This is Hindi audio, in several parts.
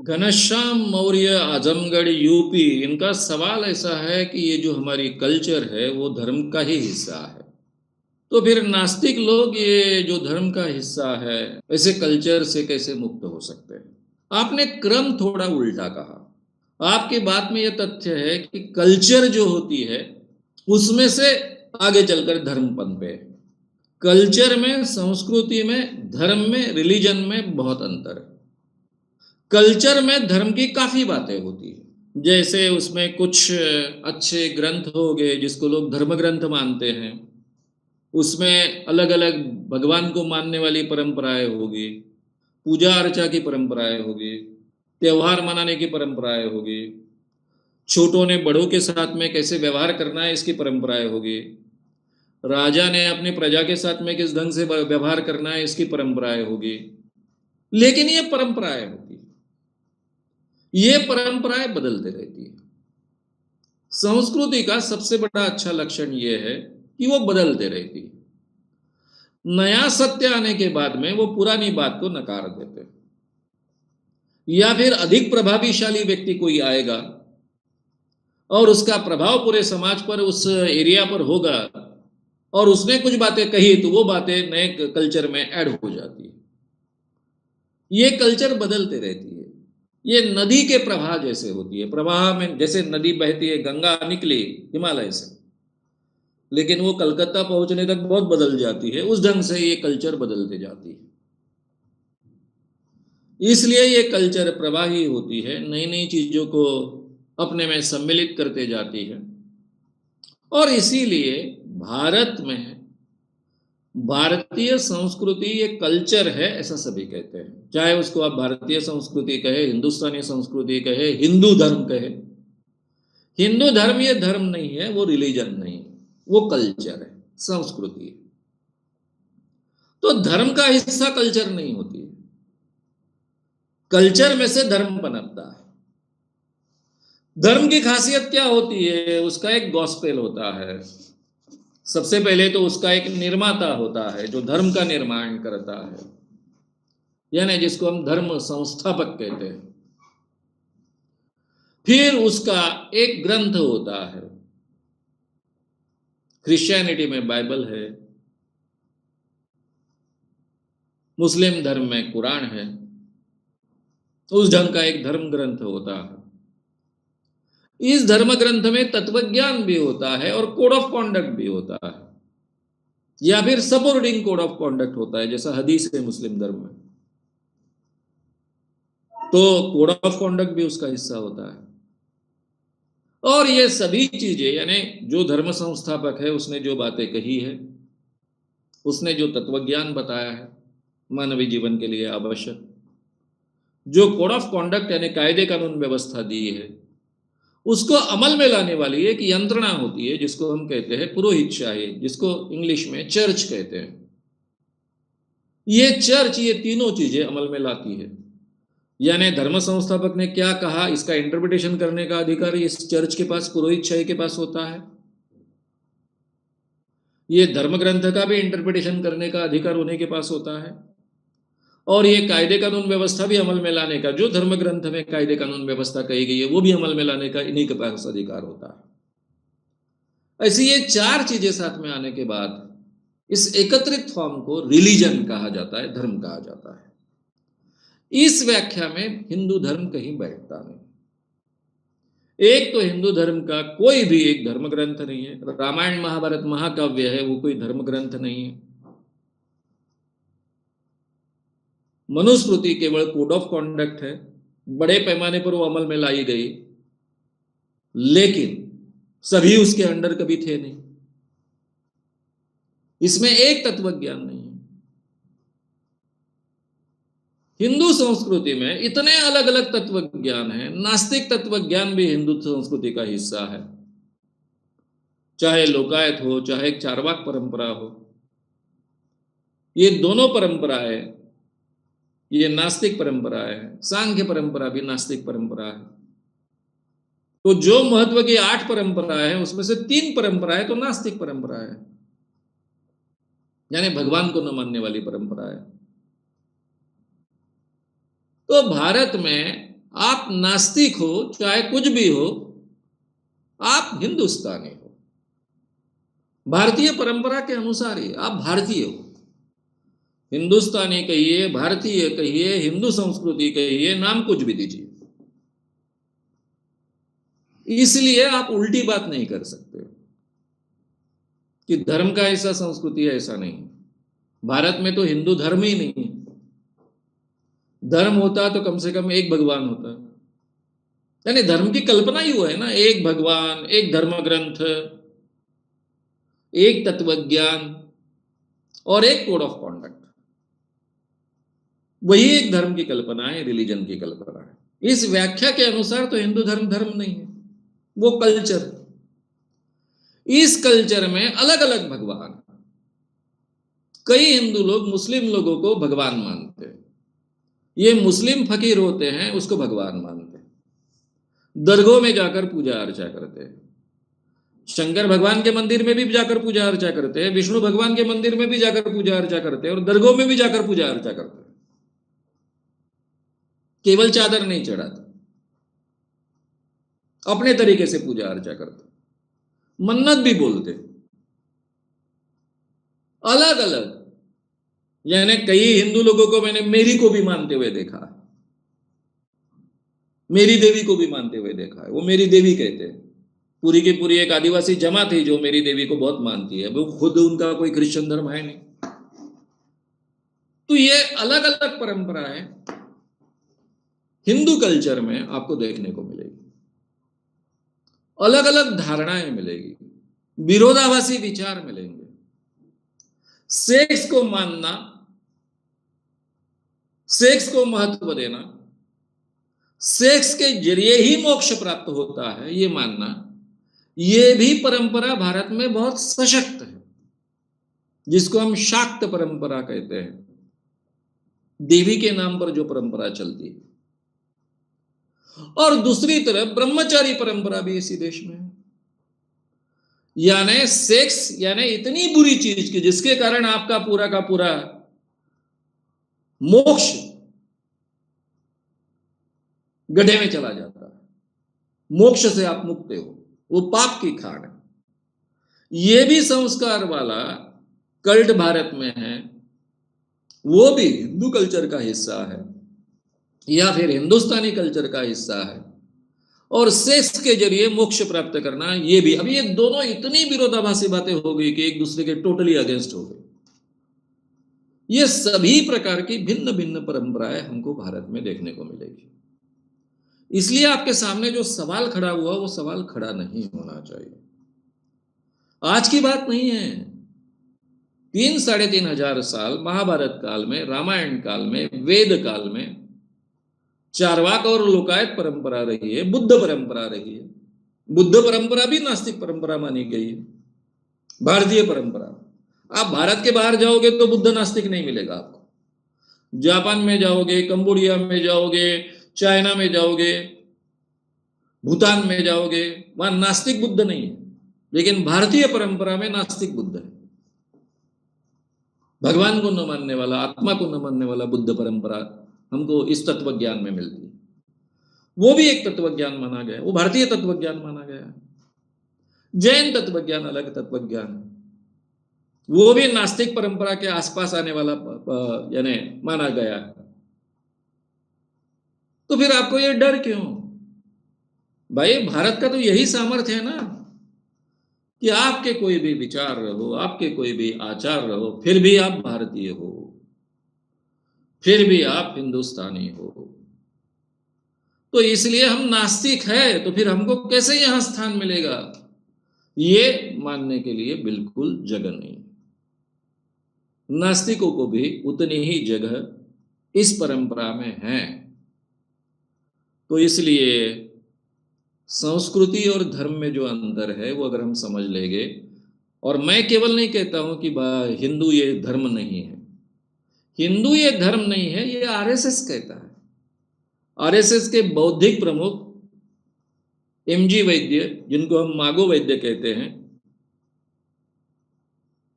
घनश्याम मौर्य, आजमगढ़, यूपी, इनका सवाल ऐसा है कि ये जो हमारी कल्चर है वो धर्म का ही हिस्सा है। तो फिर नास्तिक लोग ये जो धर्म का हिस्सा है ऐसे कल्चर से कैसे मुक्त हो सकते हैं? आपने क्रम थोड़ा उल्टा कहा। आपकी बात में यह तथ्य है कि कल्चर जो होती है उसमें से आगे चलकर धर्म पनपे। कल्चर में, संस्कृति में, धर्म में, रिलीजन में बहुत अंतर है। कल्चर में धर्म की काफी बातें होती है, जैसे उसमें कुछ अच्छे ग्रंथ हो गए जिसको लोग धर्म ग्रंथ मानते हैं, उसमें अलग अलग भगवान को मानने वाली परंपराएं होगी, पूजा अर्चा की परंपराएं होगी, त्योहार मनाने की परंपराएं होगी, छोटों ने बड़ों के साथ में कैसे व्यवहार करना है इसकी परंपराएं होगी, राजा ने अपनी प्रजा के साथ में किस ढंग से व्यवहार करना है इसकी परंपराएं होगी। लेकिन ये परंपराएं होती, ये परंपराएं बदलते रहती है। संस्कृति का सबसे बड़ा अच्छा लक्षण यह है कि वो बदलते रहती है। नया सत्य आने के बाद में वो पुरानी बात को नकार देते हैं, या फिर अधिक प्रभावशाली व्यक्ति कोई आएगा और उसका प्रभाव पूरे समाज पर, उस एरिया पर होगा, और उसने कुछ बातें कही तो वो बातें नए कल्चर में ऐड हो जाती है। ये कल्चर बदलते रहती है। ये नदी के प्रवाह जैसे होती है। प्रवाह में जैसे नदी बहती है, गंगा निकली हिमालय से, लेकिन वो कलकत्ता पहुंचने तक बहुत बदल जाती है, उस ढंग से ये कल्चर बदलते जाती है। इसलिए ये कल्चर प्रवाही होती है, नई नई चीजों को अपने में सम्मिलित करते जाती है। और इसीलिए भारत में भारतीय संस्कृति एक कल्चर है ऐसा सभी कहते हैं, चाहे उसको आप भारतीय संस्कृति कहे, हिंदुस्तानी संस्कृति कहे, हिंदू धर्म कहे। हिंदू धर्म ये धर्म नहीं है, वो रिलीजन नहीं है, वो कल्चर है, संस्कृति है। तो धर्म का हिस्सा कल्चर नहीं होती है, कल्चर में से धर्म पनपता है। धर्म की खासियत क्या होती है? उसका एक गॉस्पेल होता है। सबसे पहले तो उसका एक निर्माता होता है जो धर्म का निर्माण करता है, यानी जिसको हम धर्म संस्थापक कहते हैं। फिर उसका एक ग्रंथ होता है। क्रिश्चियनिटी में बाइबल है, मुस्लिम धर्म में कुरान है, उस ढंग का एक धर्म ग्रंथ होता है। इस धर्म ग्रंथ में तत्वज्ञान भी होता है और कोड ऑफ कॉन्डक्ट भी होता है, या फिर सपोर्टिंग कोड ऑफ कॉन्डक्ट होता है, जैसा हदीस है मुस्लिम धर्म में, तो कोड ऑफ कॉन्डक्ट भी उसका हिस्सा होता है। और ये सभी चीजें, यानी जो धर्म संस्थापक है उसने जो बातें कही है, उसने जो तत्वज्ञान बताया है मानवीय जीवन के लिए आवश्यक, जो कोड ऑफ कॉन्डक्ट यानी कायदे कानून व्यवस्था दी है, उसको अमल में लाने वाली एक यंत्रणा होती है जिसको हम कहते हैं पुरोहितशाही, जिसको इंग्लिश में चर्च कहते हैं। ये चर्च ये तीनों चीजें अमल में लाती है। यानी धर्म संस्थापक ने क्या कहा इसका इंटरप्रिटेशन करने का अधिकार इस चर्च के पास, पुरोहितशाही के पास होता है। ये धर्म ग्रंथ का भी इंटरप्रिटेशन करने का अधिकार उन्हीं के पास होता है। और ये कायदे कानून व्यवस्था भी अमल में लाने का, जो धर्म ग्रंथ में कायदे कानून व्यवस्था कही गई है वो भी अमल में लाने का इन्हीं के पास अधिकार होता है। ऐसी ये चार चीजें साथ में आने के बाद इस एकत्रित फॉर्म को रिलीजन कहा जाता है, धर्म कहा जाता है। इस व्याख्या में हिंदू धर्म कहीं बैठता नहीं। एक तो हिंदू धर्म का कोई भी एक धर्म ग्रंथ नहीं है। रामायण महाभारत महाकाव्य है, वो कोई धर्म ग्रंथ नहीं है। मनुस्मृति केवल कोड ऑफ कॉन्डक्ट है, बड़े पैमाने पर वो अमल में लाई गई, लेकिन सभी उसके अंडर कभी थे नहीं। इसमें एक तत्व ज्ञान नहीं है। हिंदू संस्कृति में इतने अलग अलग तत्व ज्ञान है, नास्तिक तत्व ज्ञान भी हिंदू संस्कृति का हिस्सा है, चाहे लोकायत हो, चाहे चारवाक परंपरा हो। ये दोनों परंपराएं, ये नास्तिक परंपरा है। सांख्य परंपरा भी नास्तिक परंपरा है। तो जो महत्व की 8 परंपराएं हैं उसमें से 3 परंपराएं तो नास्तिक परंपरा है, यानी भगवान को न मानने वाली परंपरा है। तो भारत में आप नास्तिक हो, चाहे कुछ भी हो, आप हिंदुस्तानी हो। भारतीय परंपरा के अनुसार ही आप भारतीय हो। हिंदुस्तानी कहिए, भारतीय कहिए, हिंदू संस्कृति कहिए, नाम कुछ भी दीजिए, इसलिए आप उल्टी बात नहीं कर सकते कि धर्म का ऐसा, संस्कृति है ऐसा नहीं। भारत में तो हिंदू धर्म ही नहीं है। धर्म होता तो कम से कम एक भगवान होता, यानी धर्म की कल्पना ही हुआ है ना, एक भगवान, एक धर्म ग्रंथ, एक तत्वज्ञान और एक कोड ऑफ कॉन्डक्ट। वही एक धर्म की कल्पना है, रिलीजन की कल्पना है। इस व्याख्या के अनुसार तो हिंदू धर्म धर्म नहीं है, वो कल्चर। इस कल्चर में अलग अलग भगवान। कई हिंदू लोग मुस्लिम लोगों को भगवान मानते हैं। ये मुस्लिम फकीर होते हैं, उसको भगवान मानते हैं। दरगाह में जाकर पूजा अर्चा करते हैं। शंकर भगवान के मंदिर में भी जाकर पूजा अर्चा करते हैं, विष्णु भगवान के मंदिर में भी जाकर पूजा अर्चा करते हैं, और दरगाह में भी जाकर पूजा अर्चा करते हैं। केवल चादर नहीं चढ़ाते, अपने तरीके से पूजा अर्चा करते, मन्नत भी बोलते, अलग अलग। यानी कई हिंदू लोगों को मैंने मेरी को भी मानते हुए देखा है, मेरी देवी को भी मानते हुए देखा है। वो मेरी देवी कहते हैं। पूरी की पूरी एक आदिवासी जमात है जो मेरी देवी को बहुत मानती है। वो खुद, उनका कोई क्रिश्चियन धर्म है नहीं। तो ये अलग अलग परंपरा है हिंदू कल्चर में आपको देखने को मिलेगी। अलग अलग धारणाएं मिलेगी, विरोधाभासी विचार मिलेंगे। सेक्स को मानना, सेक्स को महत्व देना, सेक्स के जरिए ही मोक्ष प्राप्त होता है, ये मानना, ये भी परंपरा भारत में बहुत सशक्त है, जिसको हम शाक्त परंपरा कहते हैं। देवी के नाम पर जो परंपरा चलती है। और दूसरी तरफ ब्रह्मचारी परंपरा भी इसी देश में है। यानी सेक्स यानी इतनी बुरी चीज की जिसके कारण आपका पूरा का पूरा मोक्ष गड्ढे में चला जाता है, मोक्ष से आप मुक्त हो, वो पाप की खान है। ये भी संस्कार वाला कल्ट भारत में है, वो भी हिंदू कल्चर का हिस्सा है या फिर हिंदुस्तानी कल्चर का हिस्सा है। और सेक्स के जरिए मोक्ष प्राप्त करना, ये भी। अब ये दोनों इतनी विरोधाभासी बातें हो गई कि एक दूसरे के टोटली अगेंस्ट हो गए। ये सभी प्रकार की भिन्न भिन्न परंपराएं हमको भारत में देखने को मिलेगी। इसलिए आपके सामने जो सवाल खड़ा हुआ, वो सवाल खड़ा नहीं होना चाहिए। आज की बात नहीं है। 3-3,500 साल महाभारत काल में, रामायण काल में, वेद काल में चार्वाक और लोकायत परंपरा रही है, बुद्ध परंपरा रही है। बुद्ध परंपरा भी नास्तिक परंपरा मानी गई है, भारतीय परंपरा। आप भारत के बाहर जाओगे तो बुद्ध नास्तिक नहीं मिलेगा आपको। जापान में जाओगे, कंबोडिया में जाओगे, चाइना में जाओगे, भूटान में जाओगे, वहां नास्तिक बुद्ध नहीं है। लेकिन भारतीय परंपरा में नास्तिक बुद्ध है। भगवान को न मानने वाला, आत्मा को न मानने वाला बुद्ध परंपरा हमको इस तत्व ज्ञान में मिलती है। वो भी एक तत्व ज्ञान माना गया, वो भारतीय तत्व ज्ञान माना गया। जैन तत्व ज्ञान अलग तत्व ज्ञान है, वो भी नास्तिक परंपरा के आसपास आने वाला यानी माना गया। तो फिर आपको ये डर क्यों? भाई भारत का तो यही सामर्थ्य है ना कि आपके कोई भी विचार रहो, आपके कोई भी आचार रहो, फिर भी आप भारतीय हो, फिर भी आप हिंदुस्तानी हो। तो इसलिए हम नास्तिक है तो फिर हमको कैसे यहां स्थान मिलेगा, ये मानने के लिए बिल्कुल जगह नहीं। नास्तिकों को भी उतनी ही जगह इस परंपरा में है। तो इसलिए संस्कृति और धर्म में जो अंतर है वो अगर हम समझ लेंगे, और मैं केवल नहीं कहता हूं कि हिंदू ये धर्म नहीं है, हिंदू ये धर्म नहीं है, ये आरएसएस कहता है। आरएसएस के बौद्धिक प्रमुख एमजी वैद्य, जिनको हम मागो वैद्य कहते हैं,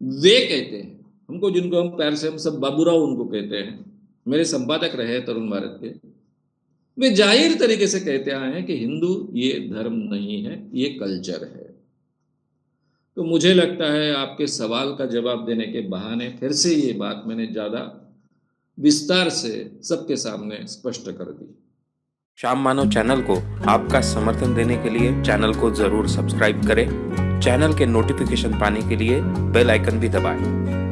वे कहते हैं हमको, जिनको हम प्यार से हम सब बाबूराव उनको कहते हैं, मेरे संपादक रहे तरुण भारत के, वे जाहिर तरीके से कहते आए हैं कि हिंदू ये धर्म नहीं है, ये कल्चर है। तो मुझे लगता है आपके सवाल का जवाब देने के बहाने फिर से ये बात मैंने ज़्यादा विस्तार से सबके सामने स्पष्ट कर दी। श्याम मानव चैनल को आपका समर्थन देने के लिए चैनल को जरूर सब्सक्राइब करें। चैनल के नोटिफिकेशन पाने के लिए बेल आइकन भी दबाएं।